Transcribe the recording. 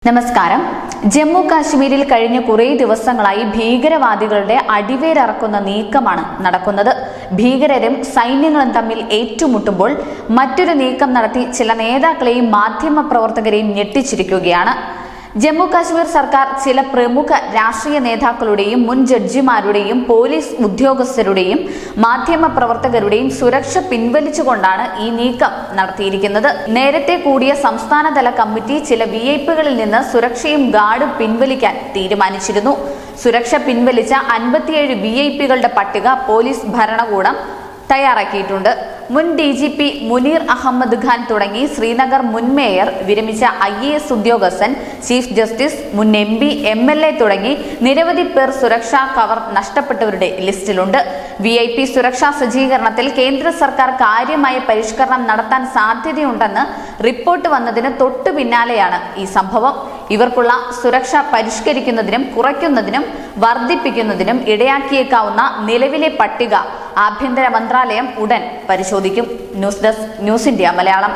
നമസ്കാരം. ജമ്മു കാശ്മീരിൽ കഴിഞ്ഞ കുറേ ദിവസങ്ങളായി ഭീകരവാദികളുടെ അടിവേരറക്കുന്ന നീക്കമാണ് നടക്കുന്നത്. ഭീകരരും സൈന്യങ്ങളും തമ്മിൽ ഏറ്റുമുട്ടുമ്പോൾ മറ്റൊരു നീക്കം നടത്തി ചില നേതാക്കളെയും മാധ്യമപ്രവർത്തകരെയും ഞെട്ടിച്ചിരിക്കുകയാണ്. ജമ്മു കാശ്മീർ സർക്കാർ ചില പ്രമുഖ രാഷ്ട്രീയ നേതാക്കളുടെയും മുൻ ജഡ്ജിമാരുടെയും പോലീസ് ഉദ്യോഗസ്ഥരുടെയും മാധ്യമപ്രവർത്തകരുടെയും സുരക്ഷ പിൻവലിച്ചുകൊണ്ടാണ് ഈ നീക്കം നടത്തിയിരിക്കുന്നത്. നേരത്തെ കൂടിയ സംസ്ഥാനതല കമ്മിറ്റി ചില വിഐപികളിൽ നിന്ന് സുരക്ഷയും ഗാർഡും പിൻവലിക്കാൻ തീരുമാനിച്ചിരുന്നു. സുരക്ഷ പിൻവലിച്ച 57 വിഐപികളുടെ പട്ടിക പോലീസ് ഭരണകൂടം തയ്യാറാക്കിയിട്ടുണ്ട്. മുൻ DGP മുനീർ അഹമ്മദ് ഖാൻ തുടങ്ങി ശ്രീനഗർ മുൻ മേയർ, വിരമിച്ച IAS ഉദ്യോഗസ്ഥൻ, ചീഫ് ജസ്റ്റിസ്, മുൻ MP, MLA തുടങ്ങി നിരവധി പേർ സുരക്ഷാ കവർ നഷ്ടപ്പെട്ടവരുടെ ലിസ്റ്റിലുണ്ട്. VIP സുരക്ഷാ സജ്ജീകരണത്തിൽ കേന്ദ്ര സർക്കാർ കാര്യമായ പരിഷ്കരണം നടത്താൻ സാധ്യതയുണ്ടെന്ന് റിപ്പോർട്ട് വന്നതിന് തൊട്ടു പിന്നാലെയാണ് ഈ സംഭവം. ഇവർക്കുള്ള സുരക്ഷ പരിഷ്കരിക്കുന്നതിനും കുറയ്ക്കുന്നതിനും വർദ്ധിപ്പിക്കുന്നതിനും ഇടയാക്കിയേക്കാവുന്ന നിലവിലെ പട്ടിക ആഭ്യന്തര മന്ത്രാലയം ഉടൻ പരിശോധിക്കും. News desk, news India Malayalam.